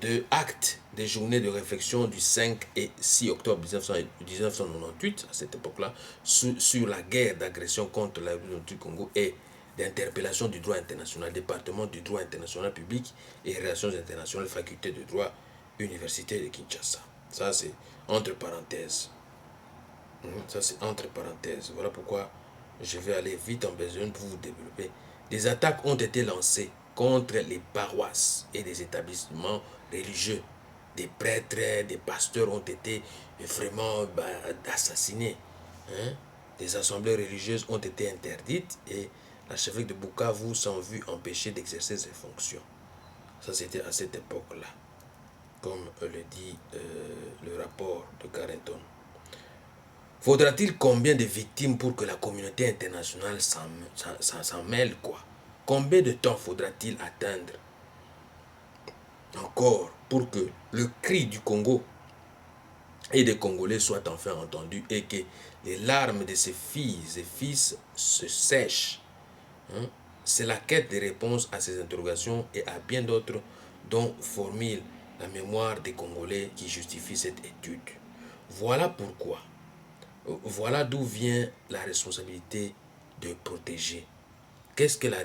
de actes des journées de réflexion du 5 et 6 octobre 1998, à cette époque-là, sur la guerre d'agression contre la République du Congo et d'interpellation du droit international, département du droit international public et relations internationales, faculté de droit, université de Kinshasa. Ça, c'est entre parenthèses. Ça, c'est entre parenthèses. Voilà pourquoi je vais aller vite en besoin pour vous développer. Des attaques ont été lancées contre les paroisses et des établissements religieux. Des prêtres, des pasteurs ont été vraiment assassinés. des assemblées religieuses ont été interdites et l'archevêque de Bukavu s'en vu empêché d'exercer ses fonctions. Ça, c'était à cette époque-là, comme le dit le rapport de Carrington. Faudra-t-il combien de victimes pour que la communauté internationale s'en mêle, quoi? Combien de temps faudra-t-il atteindre encore pour que le cri du Congo et des Congolais soit enfin entendu et que les larmes de ses filles et fils se sèchent? C'est la quête des réponses à ces interrogations et à bien d'autres dont formule la mémoire des Congolais qui justifie cette étude. Voilà pourquoi. Voilà d'où vient la responsabilité de protéger. Qu'est-ce que la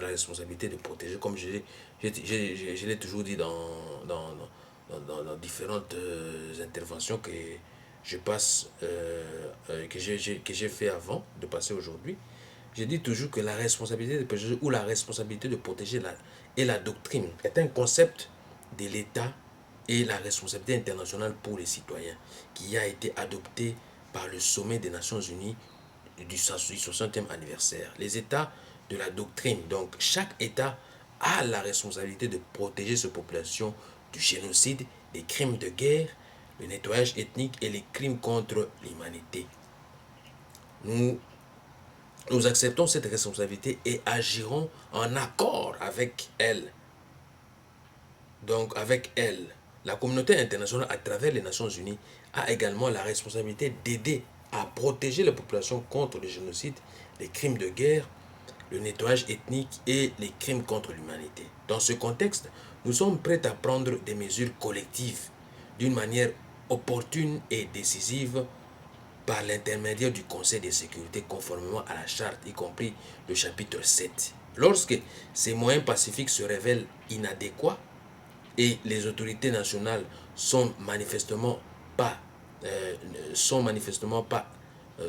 responsabilité de protéger? Comme je l'ai toujours dit dans différentes interventions que je passe, que j'ai fait avant de passer aujourd'hui. Je dis toujours que la responsabilité de protéger ou la responsabilité de protéger et la doctrine est un concept de l'État et la responsabilité internationale pour les citoyens qui a été adopté par le sommet des Nations Unies du 60e anniversaire. Les États de la doctrine, donc chaque État a la responsabilité de protéger ses populations du génocide, des crimes de guerre, le nettoyage ethnique et les crimes contre l'humanité. Nous acceptons cette responsabilité et agirons en accord avec elle. Donc avec elle, la communauté internationale à travers les Nations Unies a également la responsabilité d'aider à protéger la population contre le génocide, les crimes de guerre, le nettoyage ethnique et les crimes contre l'humanité. Dans ce contexte, nous sommes prêts à prendre des mesures collectives d'une manière opportune et décisive par l'intermédiaire du Conseil de sécurité conformément à la charte, y compris le chapitre 7. Lorsque ces moyens pacifiques se révèlent inadéquats et les autorités nationales sont manifestement pas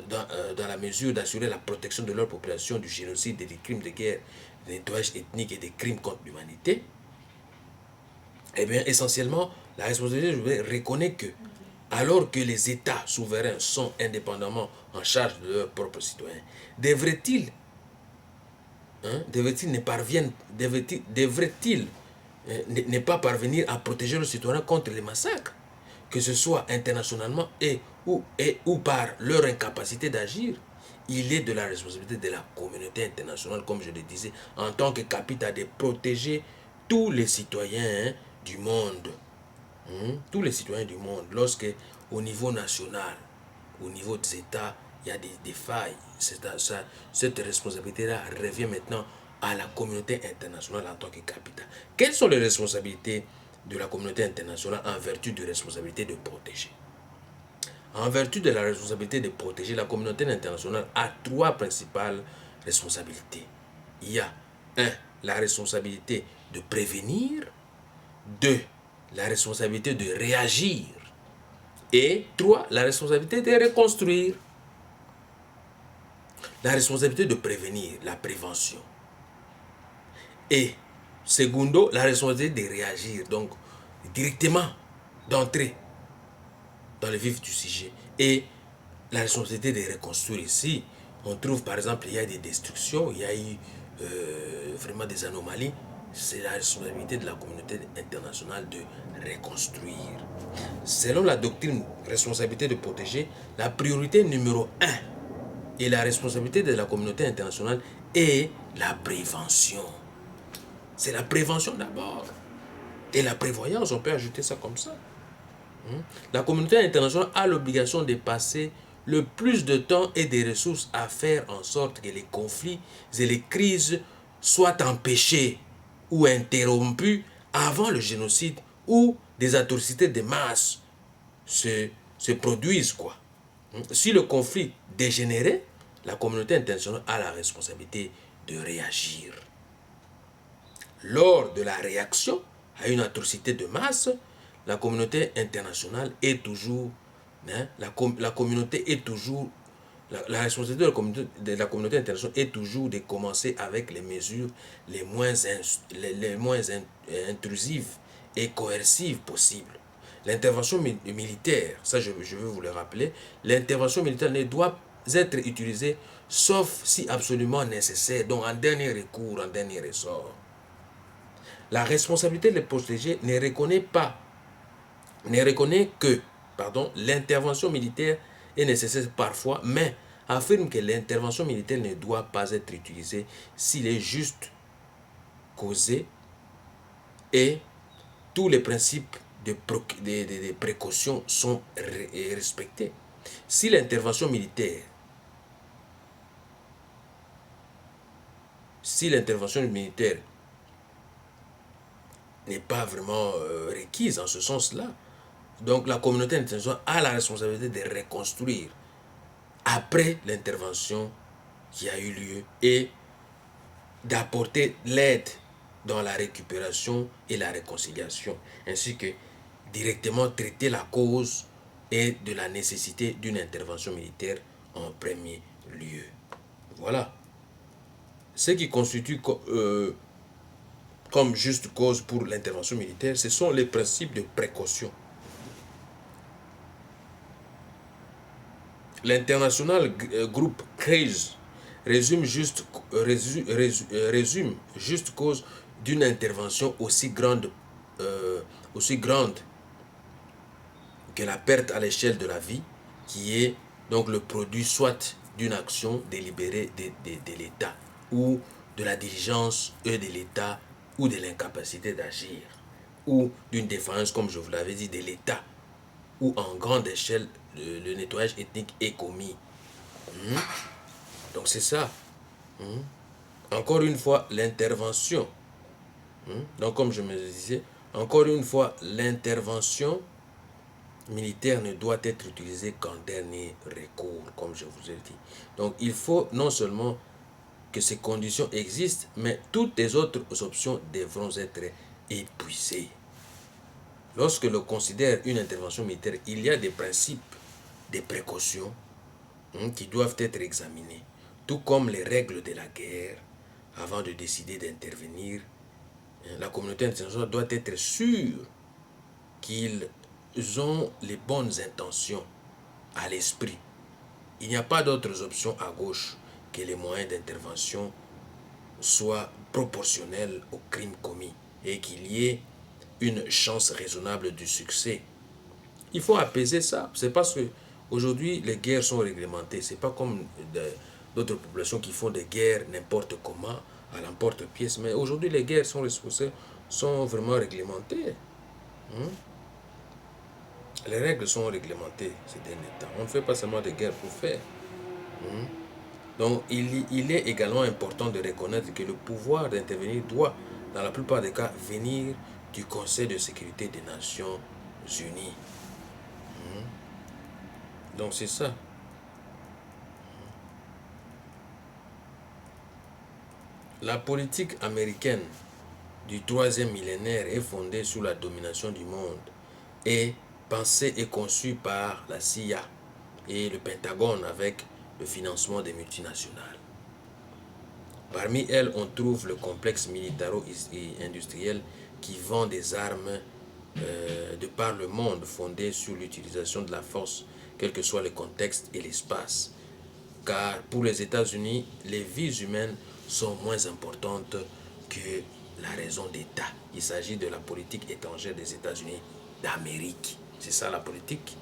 dans la mesure d'assurer la protection de leur population du génocide, des crimes de guerre, des nettoyages ethniques et des crimes contre l'humanité, eh bien, essentiellement, la responsabilité reconnaît que, alors que les États souverains sont indépendamment en charge de leurs propres citoyens, devraient-ils ne pas parvenir à protéger leurs citoyens contre les massacres, que ce soit internationalement ou par leur incapacité d'agir? Il est de la responsabilité de la communauté internationale, comme je le disais, en tant que capitale, de protéger tous les citoyens du monde. Tous les citoyens du monde. Lorsque, au niveau national, au niveau des États, il y a des failles, cette responsabilité-là revient maintenant à la communauté internationale en tant que capitale. Quelles sont les responsabilités de la communauté internationale en vertu de la responsabilité de protéger? En vertu de la responsabilité de protéger, la communauté internationale a trois principales responsabilités. Il y a 1. La responsabilité de prévenir. 2. La responsabilité de réagir. Et 3. La responsabilité de reconstruire. La responsabilité de prévenir, la prévention. Et secondo, la responsabilité de réagir, donc directement, d'entrer dans le vif du sujet. Et la responsabilité de reconstruire. Ici, on trouve par exemple, il y a des destructions, il y a eu vraiment des anomalies. C'est la responsabilité de la communauté internationale de reconstruire. Selon la doctrine responsabilité de protéger, la priorité numéro 1 et la responsabilité de la communauté internationale est la prévention. C'est la prévention d'abord. Et la prévoyance, on peut ajouter ça comme ça. La communauté internationale a l'obligation de passer le plus de temps et des ressources à faire en sorte que les conflits et les crises soient empêchés ou interrompus avant le génocide ou des atrocités de masse se produisent, quoi. Si le conflit dégénérait, la communauté internationale a la responsabilité de réagir. Lors de la réaction à une atrocité de masse, la communauté internationale est toujours, la responsabilité de la communauté internationale est toujours de commencer avec les mesures les moins intrusives et coercives possibles. L'intervention militaire, ça je veux vous le rappeler, l'intervention militaire ne doit être utilisées sauf si absolument nécessaire, donc en dernier recours, en dernier ressort. La responsabilité de les protéger ne reconnaît que l'intervention militaire est nécessaire parfois, mais affirme que l'intervention militaire ne doit pas être utilisée s'il est juste causé et tous les principes de précaution sont respectés. Si l'intervention militaire n'est pas vraiment requise en ce sens-là, donc la communauté internationale a la responsabilité de reconstruire après l'intervention qui a eu lieu et d'apporter l'aide dans la récupération et la réconciliation, ainsi que directement traiter la cause et de la nécessité d'une intervention militaire en premier lieu. Voilà. Ce qui constitue comme juste cause pour l'intervention militaire, ce sont les principes de précaution. L'international group CRIS résume juste cause d'une intervention aussi grande que la perte à l'échelle de la vie, qui est donc le produit soit d'une action délibérée de l'État ou de la diligence de l'État ou de l'incapacité d'agir ou d'une défaillance, comme je vous l'avais dit, de l'État où en grande échelle le nettoyage ethnique est commis. Donc c'est ça. Encore une fois, l'intervention. Donc comme je me disais, encore une fois, l'intervention militaire ne doit être utilisée qu'en dernier recours, comme je vous ai dit. Donc il faut non seulement que ces conditions existent, mais toutes les autres options devront être épuisées. Lorsque l'on considère une intervention militaire, il y a des principes, des précautions qui doivent être examinés, tout comme les règles de la guerre. Avant de décider d'intervenir, la communauté internationale doit être sûre qu'ils ont les bonnes intentions à l'esprit. Il n'y a pas d'autres options à gauche que les moyens d'intervention soient proportionnels aux crimes commis et qu'il y ait une chance raisonnable du succès. Il faut apaiser ça. C'est parce que aujourd'hui les guerres sont réglementées. C'est pas comme d'autres populations qui font des guerres n'importe comment, à l'emporte-pièce. Mais aujourd'hui les guerres sont vraiment réglementées. Les règles sont réglementées ces derniers temps. On ne fait pas seulement des guerres pour faire. Donc il est également important de reconnaître que le pouvoir d'intervenir doit, dans la plupart des cas, venir du Conseil de sécurité des Nations Unies. Donc c'est ça. La politique américaine du troisième millénaire est fondée sur la domination du monde et pensée et conçue par la CIA et le Pentagone avec le financement des multinationales. Parmi elles, on trouve le complexe militaro-industriel qui vend des armes de par le monde fondé sur l'utilisation de la force, quel que soit le contexte et l'espace. Car pour les États-Unis, les vies humaines sont moins importantes que la raison d'État. Il s'agit de la politique étrangère des États-Unis d'Amérique. C'est ça la politique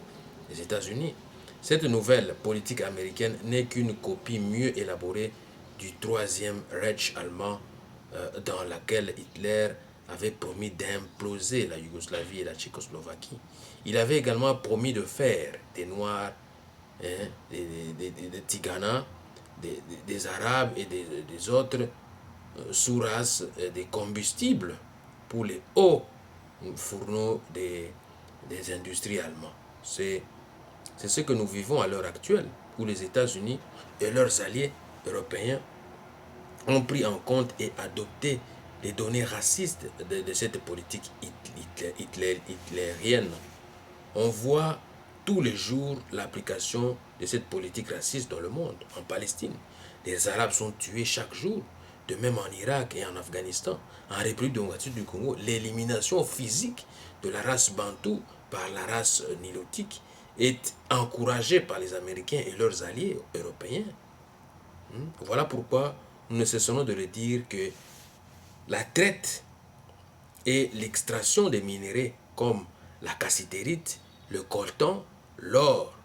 des États-Unis. Cette nouvelle politique américaine n'est qu'une copie mieux élaborée du troisième Reich allemand dans laquelle Hitler avait promis d'imploser la Yougoslavie et la Tchécoslovaquie. Il avait également promis de faire des Noirs, des Tiganas, des Arabes et des autres sous-races des combustibles pour les hauts fourneaux des industries allemandes. C'est ce que nous vivons à l'heure actuelle, où les États-Unis et leurs alliés européens ont pris en compte et adopté les données racistes de cette politique hitlérienne. On voit tous les jours l'application de cette politique raciste dans le monde. En Palestine, les Arabes sont tués chaque jour, de même en Irak et en Afghanistan. En République démocratique du Congo, l'élimination physique de la race bantoue par la race nilotique est encouragé par les Américains et leurs alliés européens. Voilà pourquoi nous ne cessons de le dire que la traite et l'extraction des minéraux comme la cassitérite, le coltan, l'or,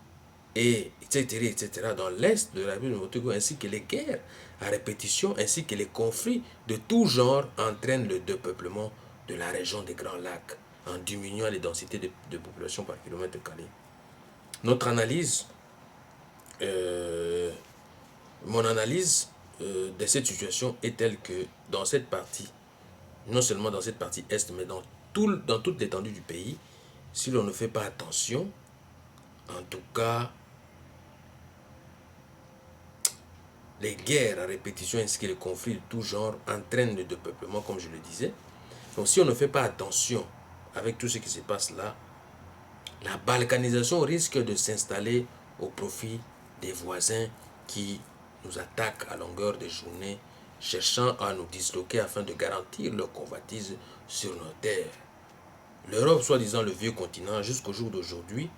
etc., dans l'est de la République du Congo, ainsi que les guerres à répétition, ainsi que les conflits de tout genre entraînent le dépeuplement de la région des Grands Lacs en diminuant les densités de population par kilomètre carré. Notre analyse, mon analyse de cette situation est telle que dans cette partie, non seulement dans cette partie est, mais dans toute l'étendue du pays, si l'on ne fait pas attention, en tout cas, les guerres à répétition ainsi que les conflits de tout genre entraînent le dépeuplement, comme je le disais. Donc si on ne fait pas attention avec tout ce qui se passe là, la balkanisation risque de s'installer au profit des voisins qui nous attaquent à longueur de journée, cherchant à nous disloquer afin de garantir leur convoitise sur nos terres. L'Europe, soi-disant le vieux continent, jusqu'au jour d'aujourd'hui,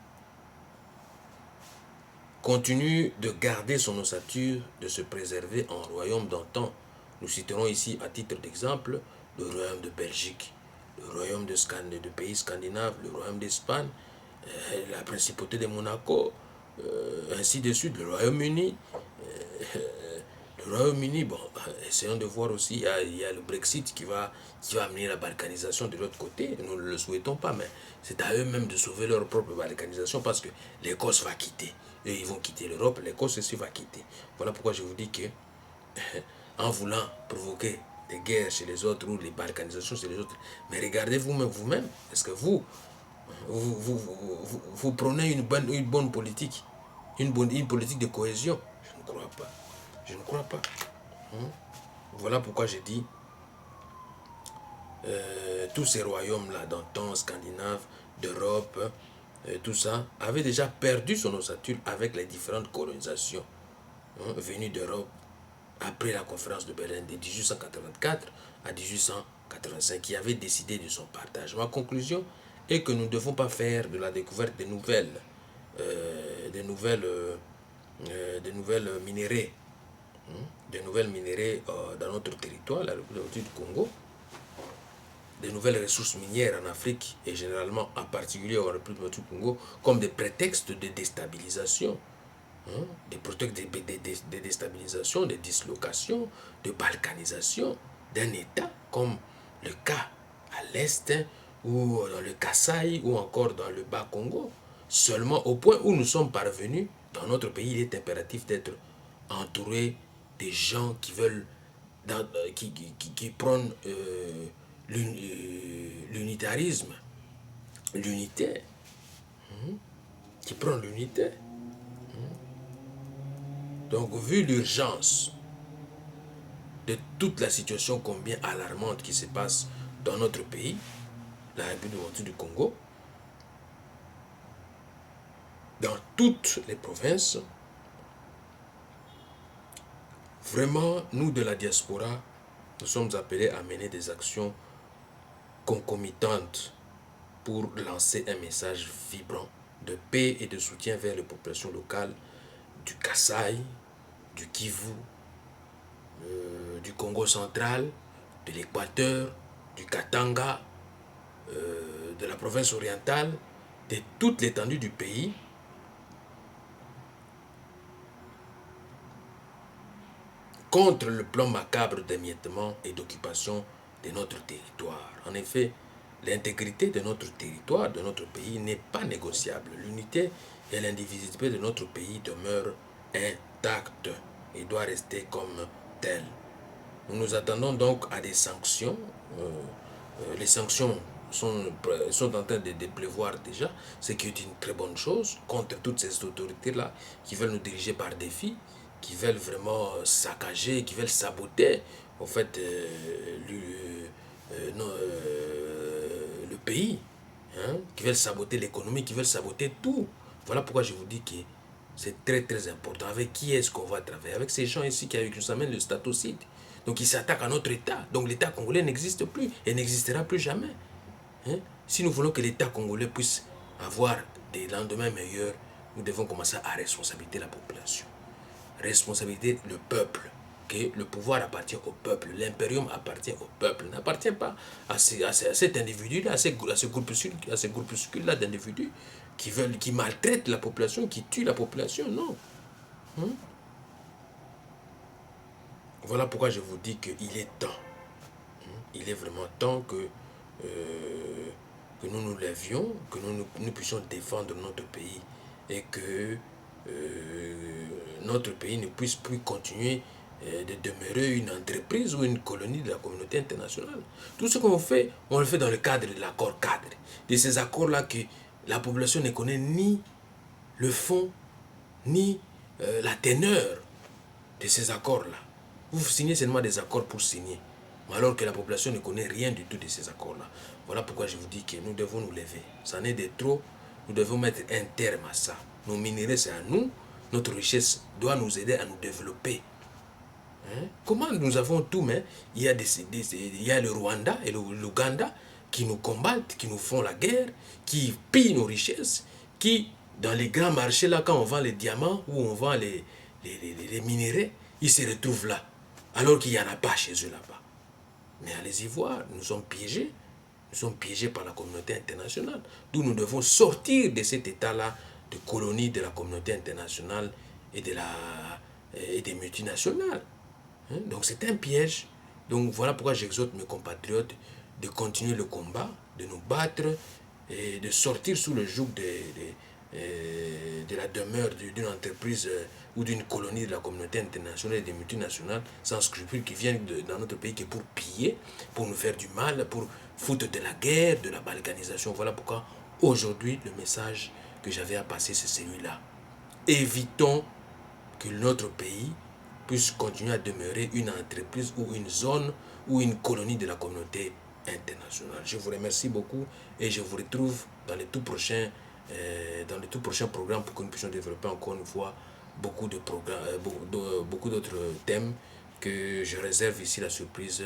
continue de garder son ossature, de se préserver en royaume d'antan. Nous citerons ici, à titre d'exemple, le royaume de Belgique, le royaume de pays scandinaves, le royaume d'Espagne, la principauté de Monaco, ainsi de suite, le Royaume-Uni. Le Royaume-Uni, bon, essayons de voir aussi, il y a le Brexit qui va amener la balkanisation de l'autre côté. Nous ne le souhaitons pas, mais c'est à eux-mêmes de sauver leur propre balkanisation parce que l'Écosse va quitter. Eux, ils vont quitter l'Europe, l'Écosse aussi va quitter. Voilà pourquoi je vous dis que, en voulant provoquer des guerres chez les autres ou les balkanisations chez les autres, mais regardez vous-même, est-ce que vous prenez une bonne politique, une politique de cohésion? Je ne crois pas. Je ne crois pas. Voilà pourquoi j'ai dit tous ces royaumes-là, d'antan, scandinaves, d'Europe, tout ça, avaient déjà perdu son ossature avec les différentes colonisations venues d'Europe après la conférence de Berlin de 1884 à 1885, qui avait décidé de son partage. Ma conclusion est que nous ne devons pas faire de la découverte de nouvelles minéraux, dans notre territoire, la République du Congo, des nouvelles ressources minières en Afrique et généralement en particulier en République du Congo comme des prétextes de déstabilisation, des prétextes de déstabilisation, de dislocation, de balkanisation d'un État comme le cas à l'Est ou dans le Kasaï ou encore dans le Bas-Congo. Seulement au point où nous sommes parvenus, dans notre pays, il est impératif d'être entouré des gens qui veulent, qui prônent l'unitarisme, l'unité, qui prônent l'unité. Donc, vu l'urgence de toute la situation combien alarmante qui se passe dans notre pays, la République du Congo, dans toutes les provinces, vraiment, nous de la diaspora, nous sommes appelés à mener des actions concomitantes pour lancer un message vibrant de paix et de soutien vers les populations locales du Kasaï, du Kivu, du Congo central, de l'Équateur, du Katanga, de la province orientale, de toute l'étendue du pays, contre le plan macabre d'émiettement et d'occupation de notre territoire. En effet, l'intégrité de notre territoire, de notre pays, n'est pas négociable. L'unité et l'indivisibilité de notre pays demeurent intactes et doivent rester comme telles. Nous nous attendons donc à des sanctions. Les sanctions sont en train de pleuvoir déjà, ce qui est une très bonne chose contre toutes ces autorités-là qui veulent nous diriger par défi, qui veulent vraiment saccager, qui veulent saboter en fait le pays, qui veulent saboter l'économie, qui veulent saboter tout. Voilà pourquoi je vous dis que c'est très très important. Avec qui est-ce qu'on va travailler? Avec ces gens ici qui nous amènent le statocide. Donc ils s'attaquent à notre État. Donc l'État congolais n'existe plus et n'existera plus jamais. Si nous voulons que l'État congolais puisse avoir des lendemains meilleurs, nous devons commencer à responsabiliser la population. Responsabiliser le peuple. Que le pouvoir appartient au peuple. L'impérium appartient au peuple. N'appartient pas à cet individu-là, à ces groupuscules-là d'individus qui maltraitent la population, qui tuent la population. Non. Voilà pourquoi je vous dis qu'il est temps. Il est vraiment temps que nous nous levions, que nous puissions défendre notre pays et que notre pays ne puisse plus continuer de demeurer une entreprise ou une colonie de la communauté internationale. Tout ce qu'on fait, on le fait dans le cadre de l'accord cadre. De ces accords-là que la population ne connaît ni le fond, ni la teneur de ces accords-là. Vous signez seulement des accords pour signer, alors que la population ne connaît rien du tout de ces accords-là. Voilà pourquoi je vous dis que nous devons nous lever. Ça n'est de trop, nous devons mettre un terme à ça. Nos minerais, c'est à nous. Notre richesse doit nous aider à nous développer. Comment nous avons tout, mais il y a le Rwanda et l'Ouganda qui nous combattent, qui nous font la guerre, qui pillent nos richesses, qui, dans les grands marchés, là, quand on vend les diamants ou on vend les minéraux, ils se retrouvent là, alors qu'il n'y en a pas chez eux là-bas. Mais allez-y voir, nous sommes piégés. Nous sommes piégés par la communauté internationale. D'où nous devons sortir de cet état-là de colonie de la communauté internationale et des multinationales. Donc c'est un piège. Donc voilà pourquoi j'exhorte mes compatriotes de continuer le combat, de nous battre et de sortir sous le joug de la demeure d'une entreprise ou d'une colonie de la communauté internationale et des multinationales sans scrupules qui viennent dans notre pays que pour piller, pour nous faire du mal, pour foutre de la guerre, de la balkanisation. Voilà pourquoi aujourd'hui le message que j'avais à passer c'est celui-là. Évitons que notre pays puisse continuer à demeurer une entreprise ou une zone ou une colonie de la communauté internationale. Je vous remercie beaucoup et je vous retrouve dans les tout prochains programmes pour que nous puissions développer encore une fois beaucoup d'autres thèmes que je réserve ici la surprise